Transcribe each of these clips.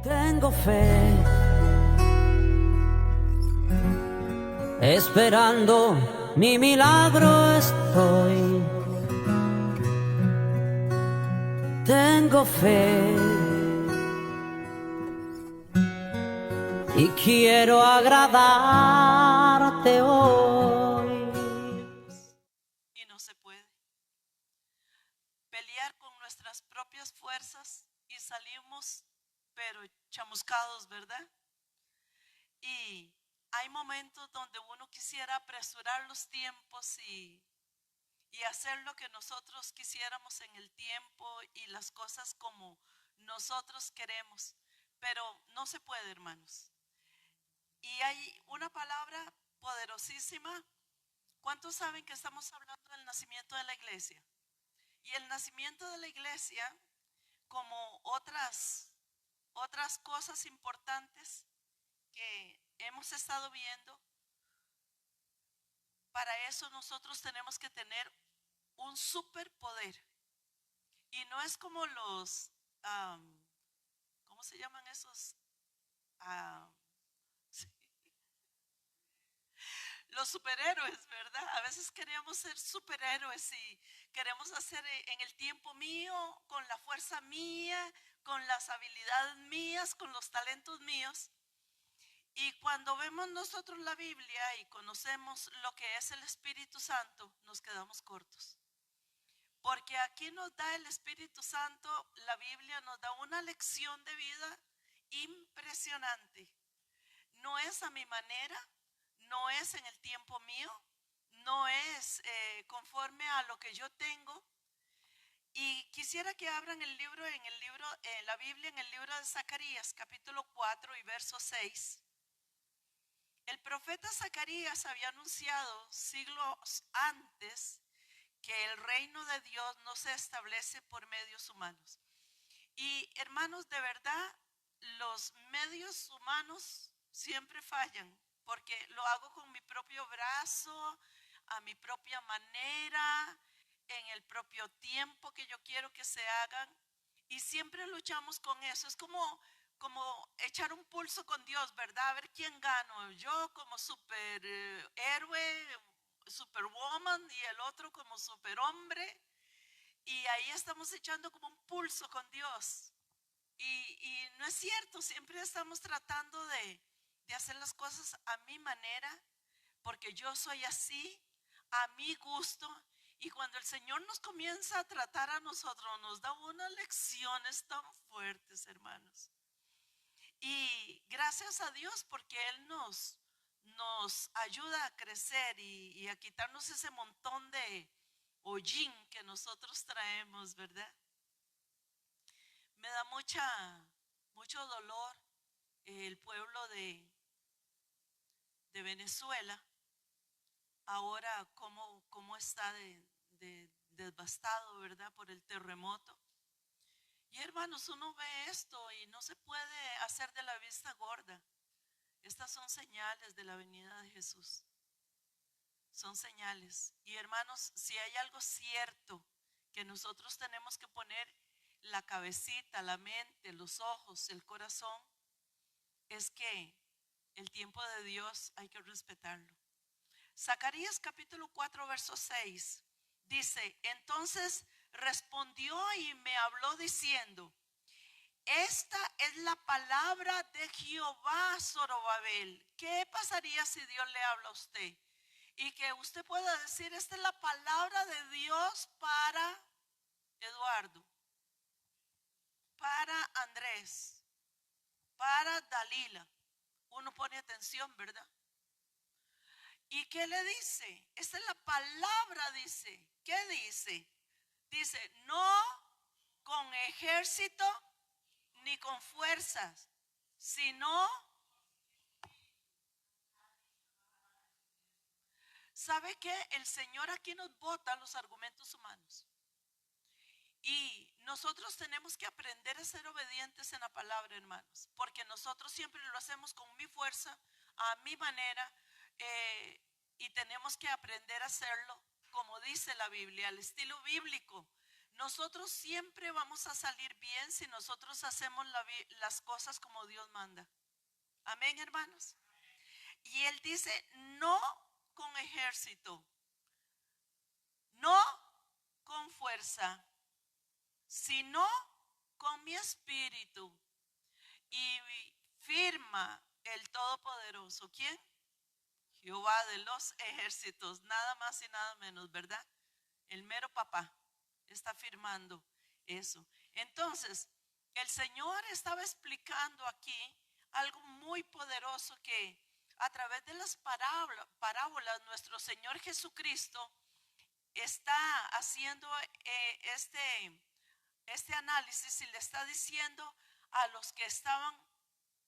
Tengo fe, esperando mi milagro estoy. Tengo fe y quiero agradarte hoy. Y no se puede pelear con nuestras propias fuerzas y salimos pero chamuscados, ¿verdad? Y hay momentos donde uno quisiera apresurar los tiempos y hacer lo que nosotros quisiéramos en el tiempo y las cosas como nosotros queremos, pero no se puede, hermanos. Y hay una palabra poderosísima. ¿Cuántos saben que estamos hablando del nacimiento de la iglesia? Y el nacimiento de la iglesia, como otras cosas importantes que hemos estado viendo, para eso nosotros tenemos que tener un superpoder. Y no es como ¿cómo se llaman esos? Ah, sí, los superhéroes, ¿verdad? A veces queremos ser superhéroes y queremos hacer en el tiempo mío, con la fuerza mía, con las habilidades mías, con los talentos míos. Y cuando vemos nosotros la Biblia y conocemos lo que es el Espíritu Santo, nos quedamos cortos. Porque aquí nos da el Espíritu Santo, la Biblia nos da una lección de vida impresionante. No es a mi manera, no es en el tiempo mío, no es conforme a lo que yo tengo. Y quisiera que abran en la Biblia, en el libro de Zacarías, capítulo 4 y verso 6. El profeta Zacarías había anunciado siglos antes que el reino de Dios no se establece por medios humanos. Y hermanos, de verdad, los medios humanos siempre fallan, porque lo hago con mi propio brazo, a mi propia manera, en el propio tiempo que yo quiero que se hagan. Y siempre luchamos con eso. Es como echar un pulso con Dios, ¿verdad? A ver quién gano. Yo como superhéroe, superwoman, y el otro como superhombre. Y ahí estamos echando como un pulso con Dios. Y no es cierto, siempre estamos tratando de hacer las cosas a mi manera, porque yo soy así, a mi gusto. Y cuando el Señor nos comienza a tratar a nosotros, nos da unas lecciones tan fuertes, hermanos. Y gracias a Dios porque Él nos ayuda a crecer y a quitarnos ese montón de hollín que nosotros traemos, ¿verdad? Me da mucho dolor el pueblo de Venezuela, ahora cómo está de devastado, ¿verdad? Por el terremoto. Y hermanos, uno ve esto y no se puede hacer de la vista gorda. Estas son señales de la venida de Jesús. Son señales. Y hermanos, si hay algo cierto que nosotros tenemos que poner la cabecita, la mente, los ojos, el corazón, es que el tiempo de Dios hay que respetarlo. Zacarías capítulo 4 verso 6 dice: entonces respondió y me habló diciendo: esta es la palabra de Jehová, Zorobabel. ¿Qué pasaría si Dios le habla a usted? Y que usted pueda decir: esta es la palabra de Dios para Eduardo, para Andrés, para Dalila. Uno pone atención, ¿verdad? ¿Y qué le dice? Esta es la palabra, dice. ¿Qué dice? Dice: no con ejército ni con fuerzas, sino, ¿sabe qué? El Señor aquí nos bota los argumentos humanos. Y nosotros tenemos que aprender a ser obedientes en la palabra, hermanos, porque nosotros siempre lo hacemos con mi fuerza, a mi manera, y tenemos que aprender a hacerlo como dice la Biblia, al estilo bíblico. Nosotros siempre vamos a salir bien si nosotros hacemos las cosas como Dios manda. Amén, hermanos. Y Él dice, no con ejército, no con fuerza, sino con mi espíritu. Y firma el Todopoderoso. ¿Quién? Jehová de los ejércitos, nada más y nada menos, ¿verdad? El mero papá está firmando eso. Entonces, el Señor estaba explicando aquí algo muy poderoso que a través de las parábolas nuestro Señor Jesucristo está haciendo este análisis y le está diciendo a los que estaban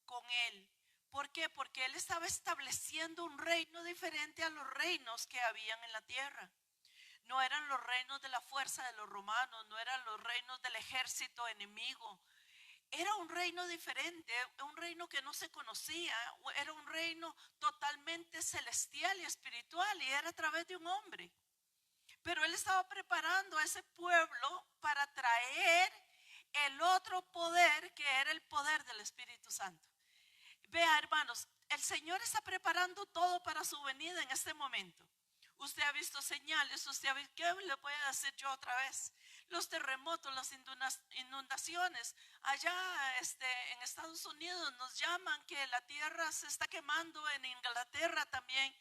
con él. ¿Por qué? Porque él estaba estableciendo un reino diferente a los reinos que habían en la tierra. No eran los reinos de la fuerza de los romanos, no eran los reinos del ejército enemigo. Era un reino diferente, un reino que no se conocía, era un reino totalmente celestial y espiritual y era a través de un hombre. Pero él estaba preparando a ese pueblo para traer el otro poder que era el poder del Espíritu Santo. Vea, hermanos, el Señor está preparando todo para su venida en este momento. Usted ha visto señales, usted ha visto, ¿qué le voy a decir yo otra vez? Los terremotos, las inundaciones. Allá en Estados Unidos nos llaman que la tierra se está quemando, en Inglaterra también.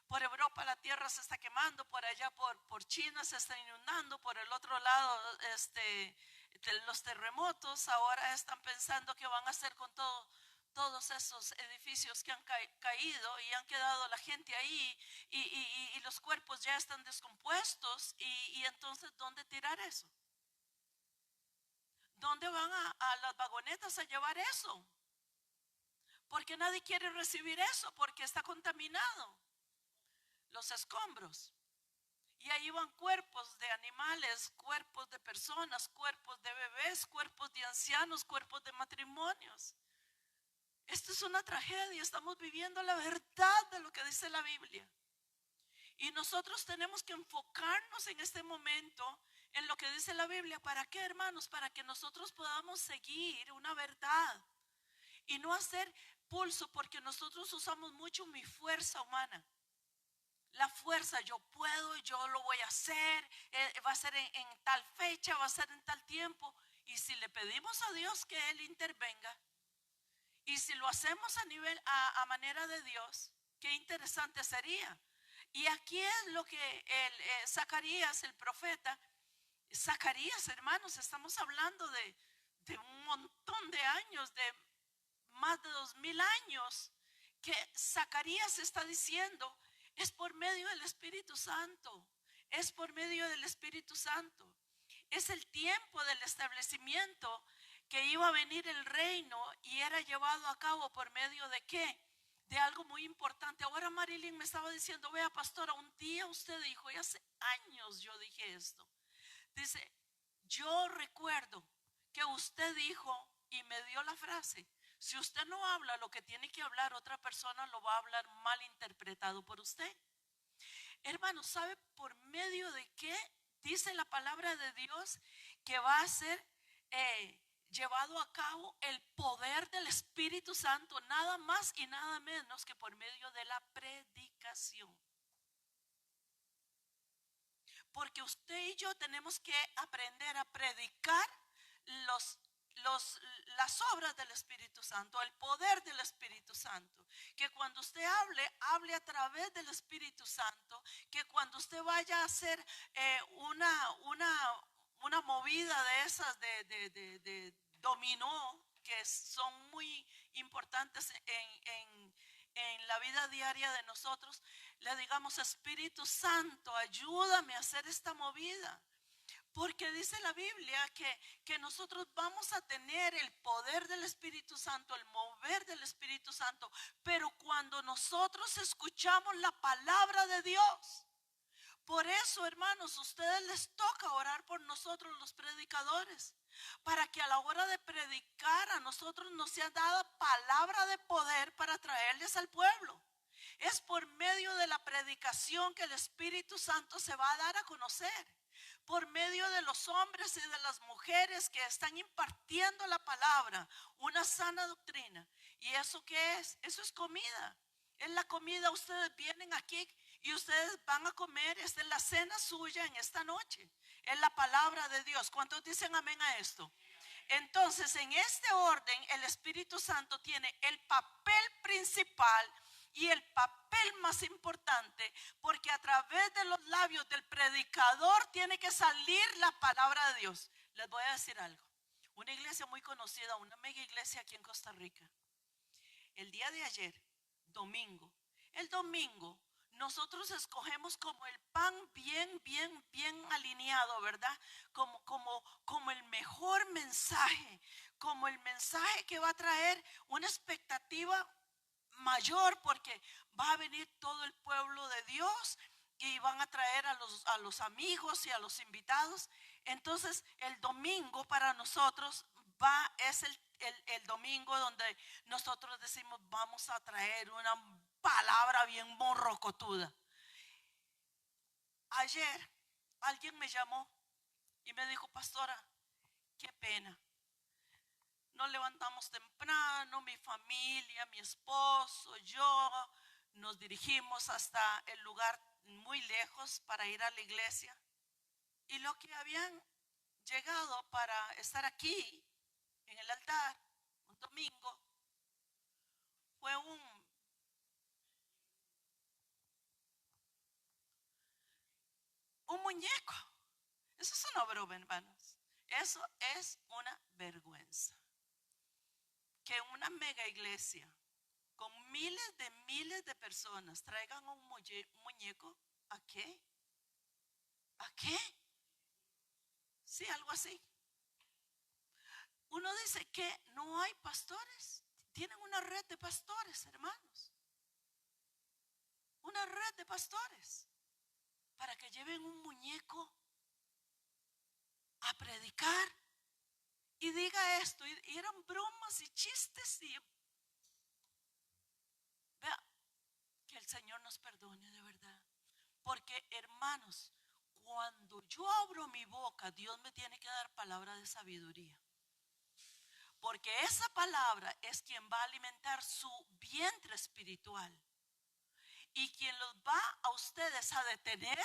Por Europa la tierra se está quemando, por allá por China se está inundando, por el otro lado los terremotos. Ahora están pensando qué van a hacer con todos esos edificios que han caído y han quedado la gente ahí y los cuerpos ya están descompuestos y entonces ¿dónde tirar eso? ¿Dónde van a las vagonetas a llevar eso? Porque nadie quiere recibir eso porque está contaminado. Los escombros. Y ahí van cuerpos de animales, cuerpos de personas, cuerpos de bebés, cuerpos de ancianos, cuerpos de matrimonios. Esto es una tragedia, estamos viviendo la verdad de lo que dice la Biblia. Y nosotros tenemos que enfocarnos en este momento en lo que dice la Biblia. ¿Para qué, hermanos? Para que nosotros podamos seguir una verdad y no hacer pulso, porque nosotros usamos mucho mi fuerza humana. La fuerza, yo puedo, yo lo voy a hacer, va a ser en tal fecha, va a ser en tal tiempo. Y si le pedimos a Dios que Él intervenga, y si lo hacemos a manera de Dios, qué interesante sería. Y aquí es lo que Zacarías, el profeta, Zacarías, hermanos, estamos hablando de un montón de años, de más de 2000 años, que Zacarías está diciendo, es por medio del Espíritu Santo, es por medio del Espíritu Santo. Es el tiempo del establecimiento que iba a venir el reino y era llevado a cabo por medio de ¿qué? De algo muy importante. Ahora Marilyn me estaba diciendo, vea pastora, un día usted dijo, y hace años yo dije esto. Dice, yo recuerdo que usted dijo y me dio la frase, si usted no habla lo que tiene que hablar, otra persona lo va a hablar mal interpretado por usted. Hermano, ¿sabe por medio de qué dice la palabra de Dios que va a ser llevado a cabo el poder del Espíritu Santo? Nada más y nada menos que por medio de la predicación. Porque usted y yo tenemos que aprender a predicar las obras del Espíritu Santo, el poder del Espíritu Santo. Que cuando usted hable a través del Espíritu Santo. Que cuando usted vaya a hacer una movida de esas de dominó, que son muy importantes en la vida diaria de nosotros, le digamos, Espíritu Santo, ayúdame a hacer esta movida. Porque dice la Biblia que nosotros vamos a tener el poder del Espíritu Santo, el mover del Espíritu Santo, pero cuando nosotros escuchamos la palabra de Dios. Por eso, hermanos, a ustedes les toca orar por nosotros los predicadores, para que a la hora de predicar a nosotros nos sea dada palabra de poder para traerles al pueblo. Es por medio de la predicación que el Espíritu Santo se va a dar a conocer. por medio de los hombres y de las mujeres que están impartiendo la palabra, una sana doctrina. ¿Y eso qué es? Eso es comida. Es la comida. Ustedes vienen aquí y ustedes van a comer. Esta es la cena suya en esta noche. Es la palabra de Dios. ¿Cuántos dicen amén a esto? Entonces, en este orden, el Espíritu Santo tiene el papel principal y el papel más importante, porque a través de los labios del predicador tiene que salir la palabra de Dios. Les voy a decir algo. Una iglesia muy conocida, una mega iglesia aquí en Costa Rica, el día de ayer, domingo, el domingo nosotros escogemos como el pan bien alineado, ¿verdad? Como el mejor mensaje, como el mensaje que va a traer una expectativa mayor, porque va a venir todo el pueblo de Dios y van a traer a los amigos y a los invitados. Entonces el domingo para nosotros es el domingo donde nosotros decimos vamos a traer una palabra bien morrocotuda. Ayer alguien me llamó y me dijo: pastora, qué pena, nos levantamos temprano, mi familia, mi esposo, yo, nos dirigimos hasta el lugar muy lejos para ir a la iglesia, y lo que habían llegado para estar aquí en el altar un domingo fue un muñeco. Eso es una broma, hermanos. Eso es una vergüenza. Que una mega iglesia con miles de personas traigan un muñeco. ¿A qué? ¿A qué? Sí, algo así. Uno dice que no hay pastores. Tienen una red de pastores, hermanos. Una red de pastores para que lleven un muñeco a predicar y diga esto. Y eran bromas y chistes. Y vea, que el Señor nos perdone de verdad. Porque, hermanos, cuando yo abro mi boca, Dios me tiene que dar palabra de sabiduría. Porque esa palabra es quien va a alimentar su vientre espiritual. Y quien los va a ustedes a detener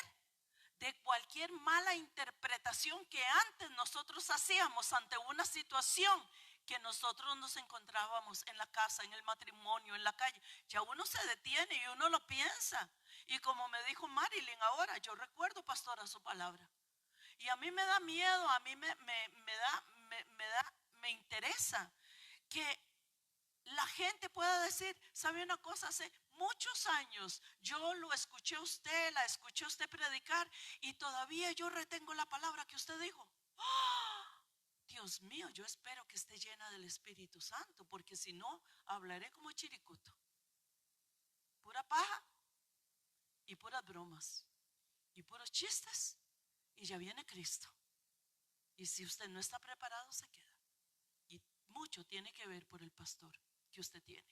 de cualquier mala interpretación que antes nosotros hacíamos ante una situación que nosotros nos encontrábamos en la casa, en el matrimonio, en la calle. Ya uno se detiene y uno lo piensa. Y como me dijo Marilyn ahora, yo recuerdo, pastora, su palabra. Y a mí me da miedo, a mí me interesa que la gente pueda decir: ¿sabe una cosa? Hace muchos años yo lo escuché a usted, la escuché a usted predicar, y todavía yo retengo la palabra que usted dijo. ¡Oh! Dios mío, yo espero que esté llena del Espíritu Santo, porque si no, hablaré como chiricuto. Pura paja y puras bromas y puros chistes, y ya viene Cristo. Y si usted no está preparado, se queda. Y mucho tiene que ver por el pastor que usted tiene.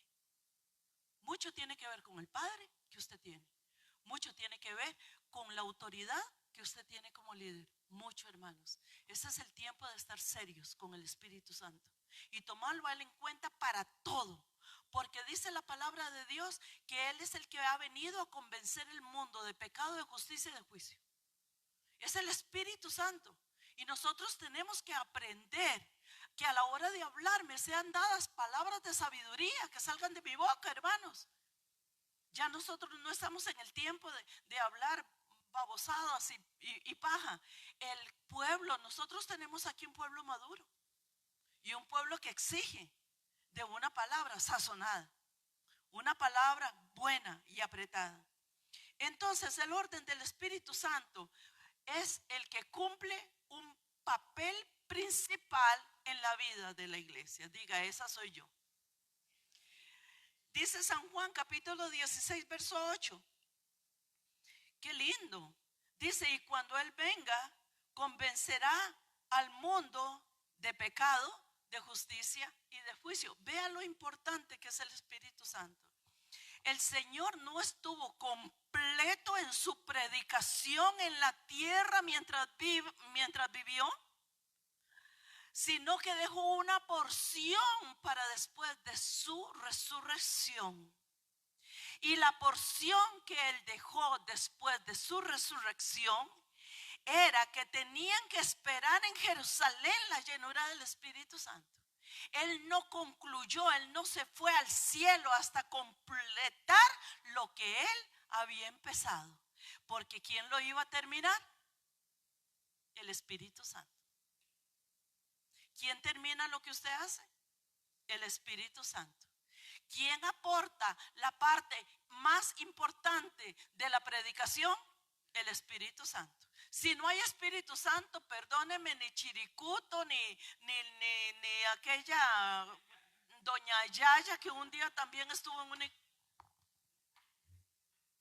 Mucho tiene que ver con el padre que usted tiene. Mucho tiene que ver con la autoridad que usted tiene como líder. Mucho, hermanos. Ese es el tiempo de estar serios con el Espíritu Santo y tomarlo a él en cuenta para todo. Porque dice la palabra de Dios que él es el que ha venido a convencer el mundo de pecado, de justicia y de juicio. Es el Espíritu Santo. Y nosotros tenemos que aprender que a la hora de hablar me sean dadas palabras de sabiduría que salgan de mi boca, hermanos. Ya nosotros no estamos en el tiempo de hablar babosadas y paja. El pueblo, nosotros tenemos aquí un pueblo maduro y un pueblo que exige de una palabra sazonada, una palabra buena y apretada. Entonces el orden del Espíritu Santo es el que cumple un papel principal en la vida de la iglesia. Diga: esa soy yo. Dice San Juan capítulo 16 verso 8. Qué lindo. Dice: y cuando Él venga, convencerá al mundo de pecado, de justicia y de juicio. Vea lo importante que es el Espíritu Santo. el Señor no estuvo completo en su predicación en la tierra mientras vivió, sino que dejó una porción para después de su resurrección. Y la porción que él dejó después de su resurrección era que tenían que esperar en Jerusalén la llenura del Espíritu Santo. Él no concluyó, él no se fue al cielo hasta completar lo que él había empezado. Porque ¿quién lo iba a terminar? El Espíritu Santo. ¿Quién termina lo que usted hace? El Espíritu Santo. ¿Quién aporta la parte más importante de la predicación? El Espíritu Santo. Si no hay Espíritu Santo, perdóneme, ni Chiricuto, ni aquella doña Yaya que un día también estuvo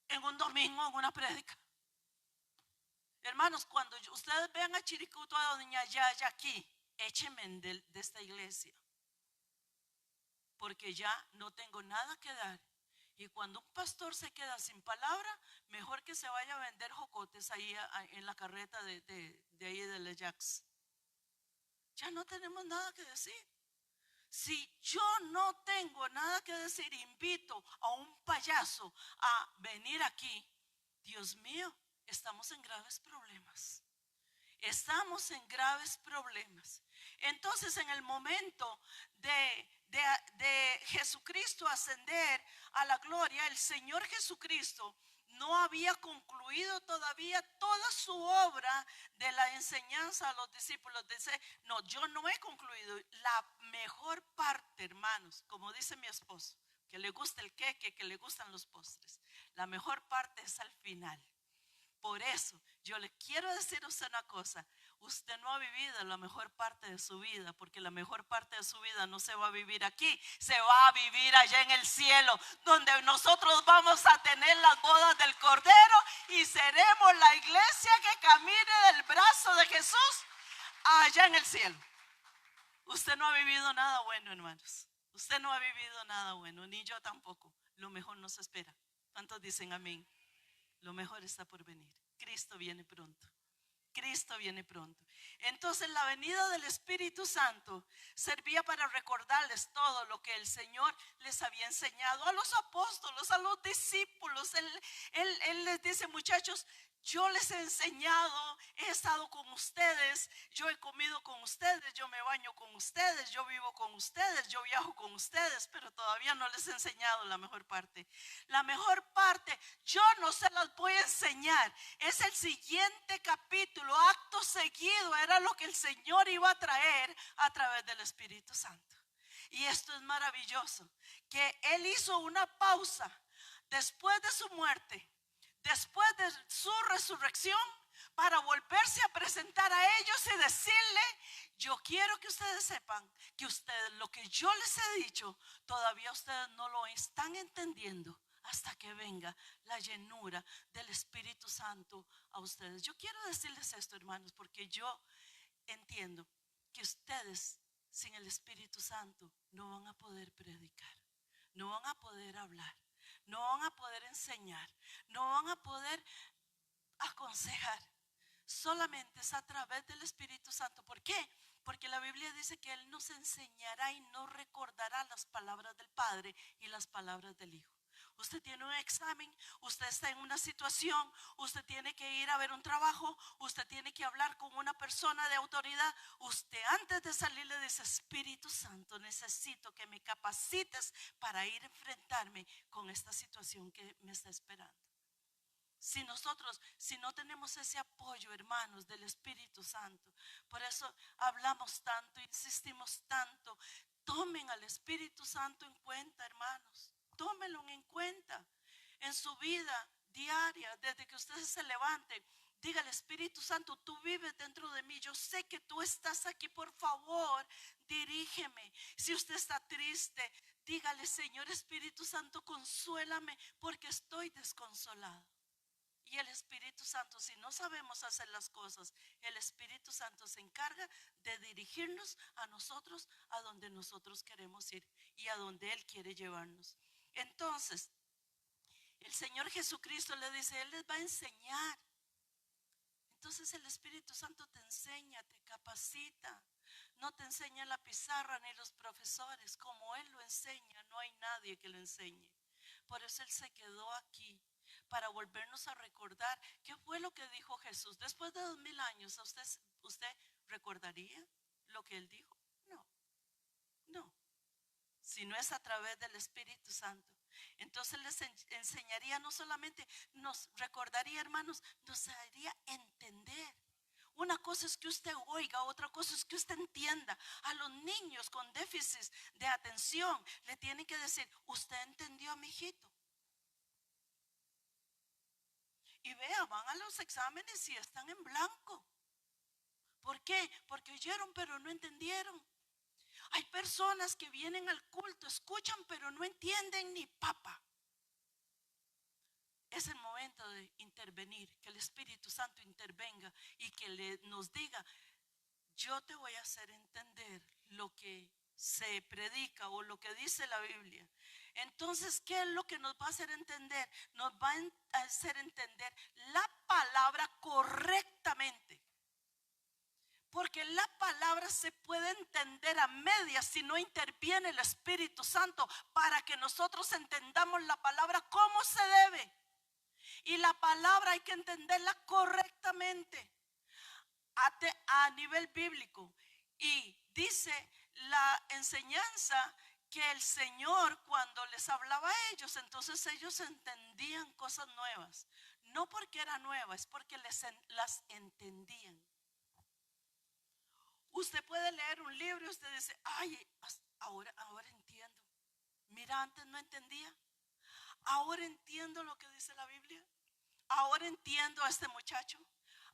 en un domingo en una prédica. Hermanos, cuando ustedes vean a Chiricuto, a doña Yaya aquí, échenme de esta iglesia, porque ya no tengo nada que dar. Y cuando un pastor se queda sin palabra, mejor que se vaya a vender jocotes ahí en la carreta de ahí de Le Jax. Ya no tenemos nada que decir. Si yo no tengo nada que decir, invito a un payaso a venir aquí, Dios mío, estamos en graves problemas. Estamos en graves problemas. Entonces, en el momento de Jesucristo ascender a la gloria, el Señor Jesucristo no había concluido todavía toda su obra de la enseñanza a los discípulos. Dice, no, yo no he concluido. La mejor parte, hermanos, como dice mi esposo, que le gusta el queque, que le gustan los postres, la mejor parte es al final. Por eso yo le quiero decir a usted una cosa: usted no ha vivido la mejor parte de su vida, porque la mejor parte de su vida no se va a vivir aquí, se va a vivir allá en el cielo, donde nosotros vamos a tener las bodas del Cordero y seremos la iglesia que camine del brazo de Jesús allá en el cielo. Usted no ha vivido nada bueno, hermanos. Usted no ha vivido nada bueno, ni yo tampoco. Lo mejor nos espera. ¿Cuántos dicen amén? Lo mejor está por venir. Cristo viene pronto. Cristo viene pronto. Entonces la venida del Espíritu Santo servía para recordarles todo lo que el Señor les había enseñado a los apóstolos, a los discípulos. Él les dice: muchachos, yo les he enseñado, he estado con ustedes, yo he comido con ustedes, yo me baño con ustedes, yo vivo con ustedes, yo viajo con ustedes, pero todavía no les he enseñado la mejor parte. La mejor parte yo no se las voy a enseñar. Es el siguiente capítulo, acto seguido, era lo que el Señor iba a traer a través del Espíritu Santo. Y esto es maravilloso, que Él hizo una pausa después de su muerte, después de su resurrección, para volverse a presentar a ellos y decirle: yo quiero que ustedes sepan que ustedes, lo que yo les he dicho, todavía ustedes no lo están entendiendo hasta que venga la llenura del Espíritu Santo a ustedes. Yo quiero decirles esto, hermanos, porque yo entiendo que ustedes sin el Espíritu Santo no van a poder predicar, no van a poder hablar, no van a poder enseñar, no van a poder aconsejar. Solamente es a través del Espíritu Santo. ¿Por qué? Porque la Biblia dice que Él nos enseñará y nos recordará las palabras del Padre y las palabras del Hijo. Usted tiene un examen, usted está en una situación, usted tiene que ir a ver un trabajo, usted tiene que hablar con una persona de autoridad. Usted antes de salir le dice: Espíritu Santo, necesito que me capacites para ir a enfrentarme con esta situación que me está esperando. Si no tenemos ese apoyo, hermanos, del Espíritu Santo, por eso hablamos tanto, insistimos tanto. Tomen al Espíritu Santo en cuenta, hermanos. Tómenlo en cuenta en su vida diaria, desde que usted se levante. Dígale: Espíritu Santo, tú vives dentro de mí, yo sé que tú estás aquí, por favor, dirígeme. Si usted está triste, dígale: Señor Espíritu Santo, consuélame porque estoy desconsolado. Y el Espíritu Santo, si no sabemos hacer las cosas, el Espíritu Santo se encarga de dirigirnos a nosotros a donde nosotros queremos ir y a donde Él quiere llevarnos. Entonces, el Señor Jesucristo le dice, Él les va a enseñar. Entonces el Espíritu Santo te enseña, te capacita. No te enseña la pizarra ni los profesores. Como Él lo enseña, no hay nadie que lo enseñe. Por eso Él se quedó aquí, para volvernos a recordar qué fue lo que dijo Jesús. Después de 2000 años, ¿usted recordaría lo que Él dijo? No, no. Si no es a través del Espíritu Santo. Entonces les enseñaría, no solamente nos recordaría, hermanos, nos haría entender. Una cosa es que usted oiga, otra cosa es que usted entienda. A los niños con déficit de atención le tienen que decir, ¿usted entendió, mijito? Y vea, van a los exámenes y están en blanco. ¿Por qué? Porque oyeron pero no entendieron. Hay personas que vienen al culto, escuchan pero no entienden ni papa. Es el momento de intervenir, que el Espíritu Santo intervenga y que nos diga, yo te voy a hacer entender lo que se predica o lo que dice la Biblia. Entonces, ¿qué es lo que nos va a hacer entender? Nos va a hacer entender la palabra correctamente. Porque la palabra se puede entender a medias si no interviene el Espíritu Santo para que nosotros entendamos la palabra como se debe. Y la palabra hay que entenderla correctamente a nivel bíblico. Y dice la enseñanza que el Señor cuando les hablaba a ellos, entonces ellos entendían cosas nuevas. No porque era nueva, es porque las entendían. Usted puede leer un libro y usted dice, ay, ahora entiendo. Mira, antes no entendía. Ahora entiendo lo que dice la Biblia. Ahora entiendo a este muchacho.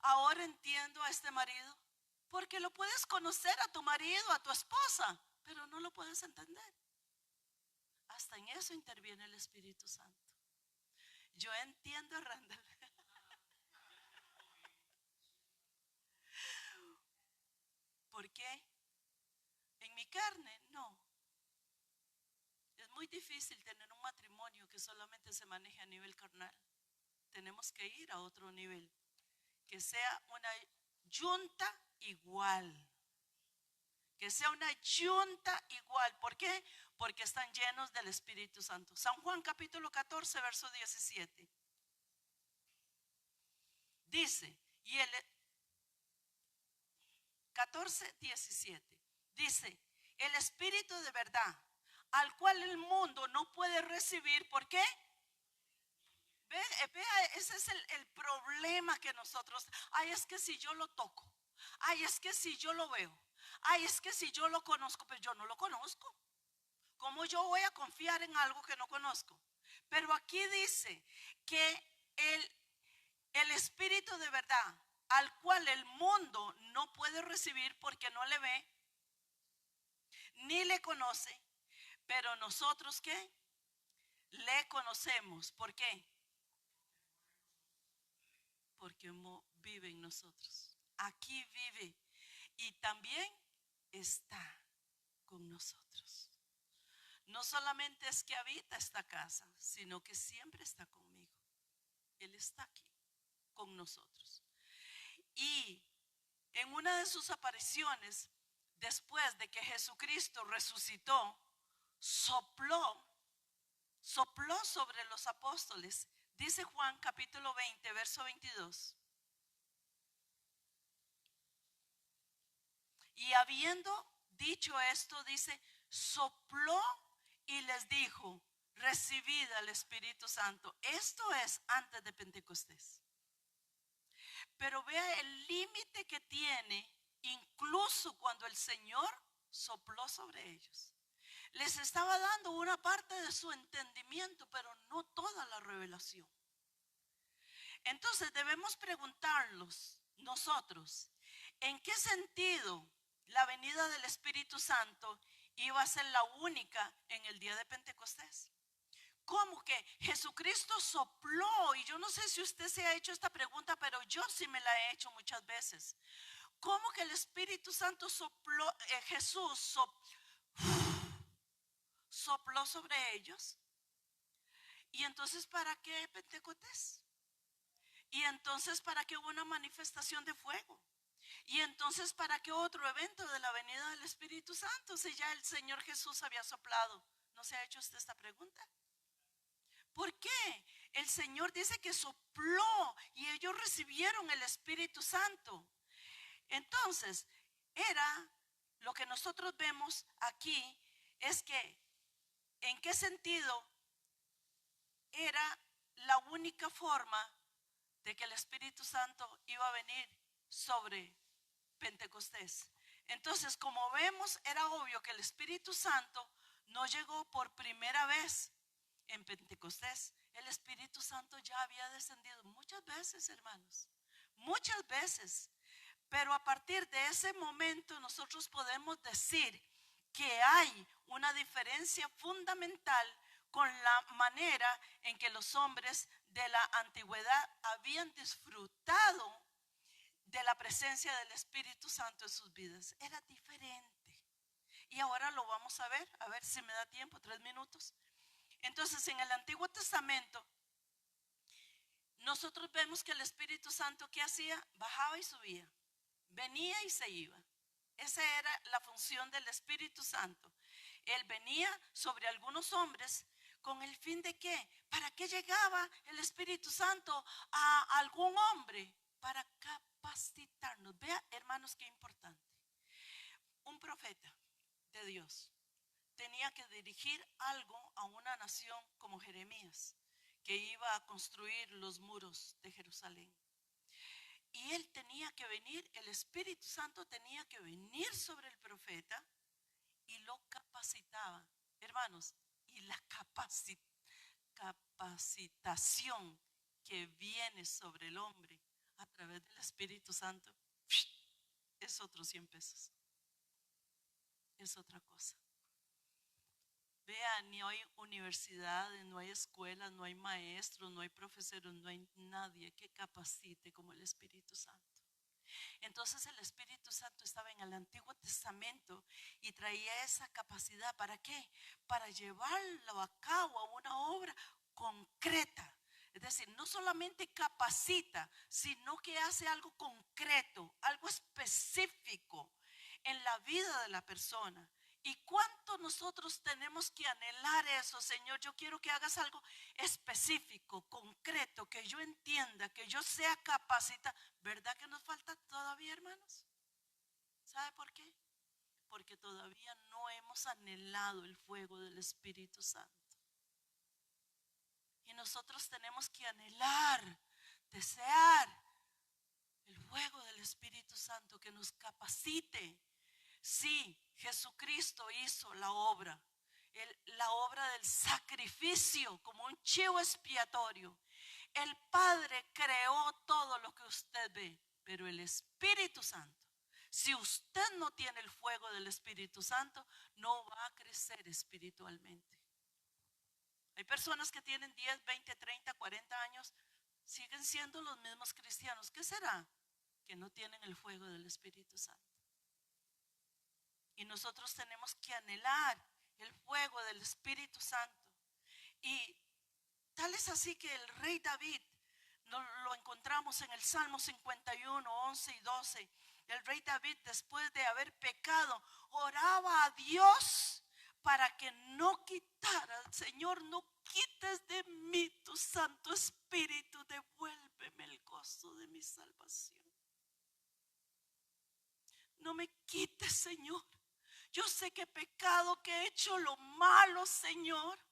Ahora entiendo a este marido. Porque lo puedes conocer a tu marido, a tu esposa, pero no lo puedes entender. Hasta en eso interviene el Espíritu Santo. Yo entiendo a Randall. ¿Por qué? En mi carne, no. Es muy difícil tener un matrimonio que solamente se maneje a nivel carnal. Tenemos que ir a otro nivel, que sea una yunta igual. Que sea una yunta igual. ¿Por qué? Porque están llenos del Espíritu Santo. San Juan capítulo 14, verso 17. Dice, y el 14, 17. Dice, el Espíritu de verdad, al cual el mundo no puede recibir. ¿Por qué? Vea, ese es el problema que nosotros, ay, es que si yo lo toco, ay, es que si yo lo veo, ay, es que si yo lo conozco, pero yo no lo conozco. ¿Cómo yo voy a confiar en algo que no conozco? Pero aquí dice que el Espíritu de verdad, al cual el mundo no puede recibir porque no le ve, ni le conoce, pero nosotros ¿qué? Le conocemos. ¿Por qué? Porque vive en nosotros. Aquí vive y también está con nosotros. No solamente es que habita esta casa, sino que siempre está conmigo. Él está aquí con nosotros. Y en una de sus apariciones, después de que Jesucristo resucitó, sopló sobre los apóstoles. Dice Juan capítulo 20, verso 22. Y habiendo dicho esto, dice, sopló y les dijo, recibid al Espíritu Santo. Esto es antes de Pentecostés. Pero vea el límite que tiene, incluso cuando el Señor sopló sobre ellos. Les estaba dando una parte de su entendimiento, pero no toda la revelación. Entonces debemos preguntarnos nosotros, ¿en qué sentido la venida del Espíritu Santo iba a ser la única en el día de Pentecostés? ¿Cómo que Jesucristo sopló? Y yo no sé si usted se ha hecho esta pregunta, pero yo sí me la he hecho muchas veces. ¿Cómo que el Espíritu Santo sopló, Jesús sopló sobre ellos? ¿Y entonces para qué Pentecostés? ¿Y entonces para qué una manifestación de fuego? ¿Y entonces para qué otro evento de la venida del Espíritu Santo si ya el Señor Jesús había soplado? ¿No se ha hecho usted esta pregunta? ¿Por qué? El Señor dice que sopló y ellos recibieron el Espíritu Santo. Entonces, era lo que nosotros vemos aquí, es que en qué sentido era la única forma de que el Espíritu Santo iba a venir sobre Pentecostés. Entonces, como vemos, era obvio que el Espíritu Santo no llegó por primera vez en Pentecostés. El Espíritu Santo ya había descendido muchas veces, hermanos, muchas veces. Pero a partir de ese momento nosotros podemos decir que hay una diferencia fundamental con la manera en que los hombres de la antigüedad habían disfrutado de la presencia del Espíritu Santo en sus vidas. Era diferente. Y ahora lo vamos a ver si me da tiempo, 3 minutos. Entonces, en el Antiguo Testamento, nosotros vemos que el Espíritu Santo, ¿qué hacía? Bajaba y subía, venía y se iba. Esa era la función del Espíritu Santo. Él venía sobre algunos hombres con el fin de ¿qué? ¿Para qué llegaba el Espíritu Santo a algún hombre? Para capacitarnos. Vea, hermanos, qué importante. Un profeta de Dios tenía que dirigir algo a una nación como Jeremías, que iba a construir los muros de Jerusalén. Y él tenía que venir, el Espíritu Santo tenía que venir sobre el profeta y lo capacitaba. Hermanos, y la capacitación que viene sobre el hombre a través del Espíritu Santo es otros 100 pesos. Es otra cosa. Vean, ni hay universidades, no hay escuelas, no hay maestros, no hay profesores, no hay nadie que capacite como el Espíritu Santo. Entonces el Espíritu Santo estaba en el Antiguo Testamento y traía esa capacidad. ¿Para qué? Para llevarlo a cabo a una obra concreta. Es decir, no solamente capacita, sino que hace algo concreto, algo específico en la vida de la persona. ¿Y cuánto nosotros tenemos que anhelar eso? Señor, yo quiero que hagas algo específico, concreto, que yo entienda, que yo sea capacitado. ¿Verdad que nos falta todavía, hermanos? ¿Sabe por qué? Porque todavía no hemos anhelado el fuego del Espíritu Santo. Y nosotros tenemos que anhelar, desear el fuego del Espíritu Santo que nos capacite. Sí, Jesucristo hizo la obra del sacrificio como un chivo expiatorio. El Padre creó todo lo que usted ve, pero el Espíritu Santo, si usted no tiene el fuego del Espíritu Santo, no va a crecer espiritualmente. Hay personas que tienen 10, 20, 30, 40 años, siguen siendo los mismos cristianos. ¿Qué será? Que no tienen el fuego del Espíritu Santo. Y nosotros tenemos que anhelar el fuego del Espíritu Santo. Y tal es así que el rey David, lo encontramos en el Salmo 51, 11 y 12. El rey David, después de haber pecado, oraba a Dios para que no quitara. Señor, no quites de mí tu Santo Espíritu, devuélveme el gozo de mi salvación. No me quites, Señor. Yo sé que he pecado, que he hecho lo malo, Señor.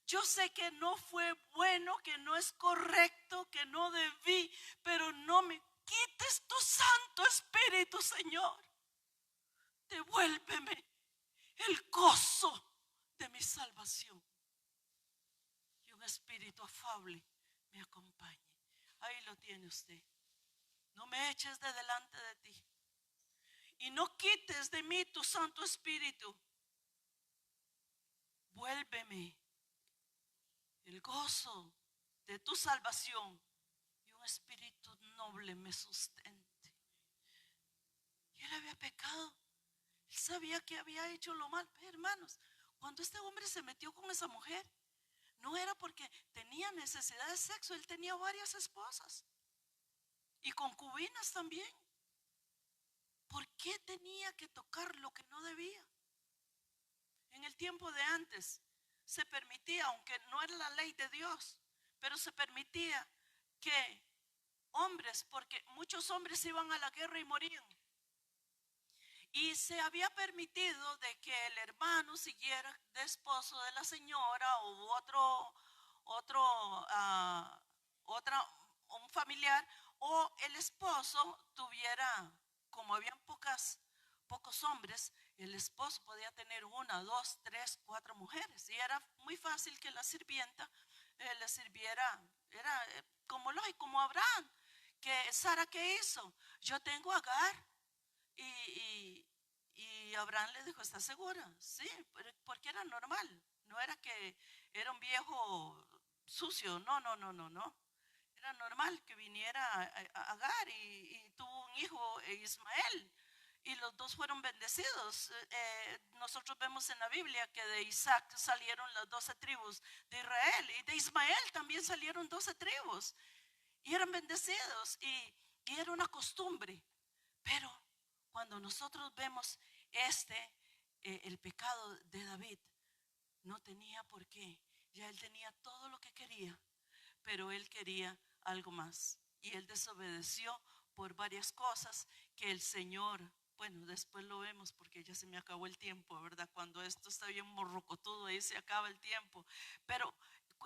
Yo sé que no fue bueno, que no es correcto, que no debí, pero no me quites tu Santo Espíritu, Señor. Devuélveme el gozo de mi salvación. Y un espíritu afable me acompañe. Ahí lo tiene usted. No me eches de delante de ti. Y no quites de mí tu Santo Espíritu. Vuélveme el gozo de tu salvación y un espíritu noble me sustente. Y él había pecado. Él sabía que había hecho lo mal. Hermanos, cuando este hombre se metió con esa mujer, no era porque tenía necesidad de sexo, él tenía varias esposas y concubinas también. ¿Por qué tenía que tocar lo que no debía? En el tiempo de antes se permitía, aunque no era la ley de Dios, pero se permitía que hombres, porque muchos hombres iban a la guerra y morían, y se había permitido de que el hermano siguiera de esposo de la señora o un familiar, o el esposo tuviera, como habían pocos hombres, el esposo podía tener 1, 2, 3, 4 mujeres, y era muy fácil que la sirvienta le sirviera. Era como lógico, como Abraham, que Sara, ¿qué hizo? Yo tengo a Agar. Y Abraham le dijo, ¿estás segura? Sí, porque era normal. No era que era un viejo sucio. No. Era normal que viniera a Agar y tuvo un hijo, Ismael. Y los dos fueron bendecidos. Nosotros vemos en la Biblia que de Isaac salieron las 12 tribus de Israel. Y de Ismael también salieron 12 tribus. Y eran bendecidos. Y era una costumbre. Pero cuando nosotros vemos el pecado de David, no tenía por qué. Ya él tenía todo lo que quería, pero él quería algo más. Y él desobedeció por varias cosas que el Señor, bueno, después lo vemos porque ya se me acabó el tiempo, ¿verdad? Cuando esto está bien morrocotudo, ahí se acaba el tiempo. Pero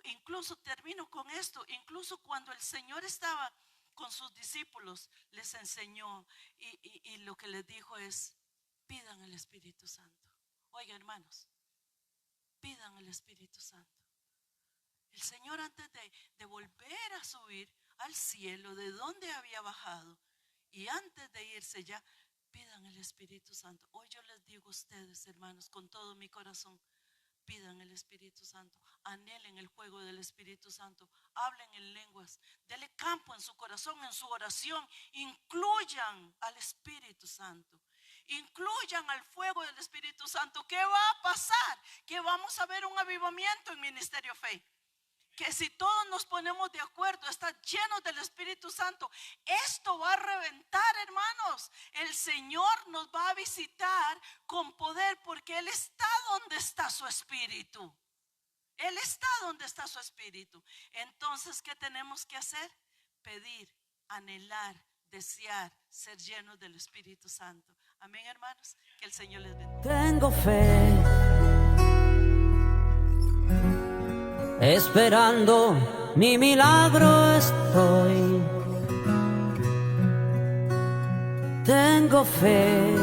incluso termino con esto, incluso cuando el Señor estaba con sus discípulos, les enseñó y lo que les dijo es: pidan el Espíritu Santo. Oiga, hermanos, pidan el Espíritu Santo. El Señor, antes de volver a subir al cielo de donde había bajado, y antes de irse ya, pidan el Espíritu Santo. Hoy yo les digo a ustedes, hermanos, con todo mi corazón, pidan el Espíritu Santo, anhelen el fuego del Espíritu Santo, hablen en lenguas, denle campo en su corazón, en su oración, incluyan al Espíritu Santo, incluyan al fuego del Espíritu Santo. ¿Qué va a pasar? Que vamos a ver un avivamiento en Ministerio Fe. Que si todos nos ponemos de acuerdo, están llenos del Espíritu Santo, esto va a reventar, hermanos. El Señor nos va a visitar con poder, porque Él está donde está su Espíritu. Él está donde está su Espíritu. Entonces, ¿qué tenemos que hacer? Pedir, anhelar, desear ser llenos del Espíritu Santo. Amén, hermanos. Que el Señor les bendiga. Tengo fe, esperando mi milagro estoy. Tengo fe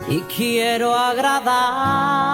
y quiero agradar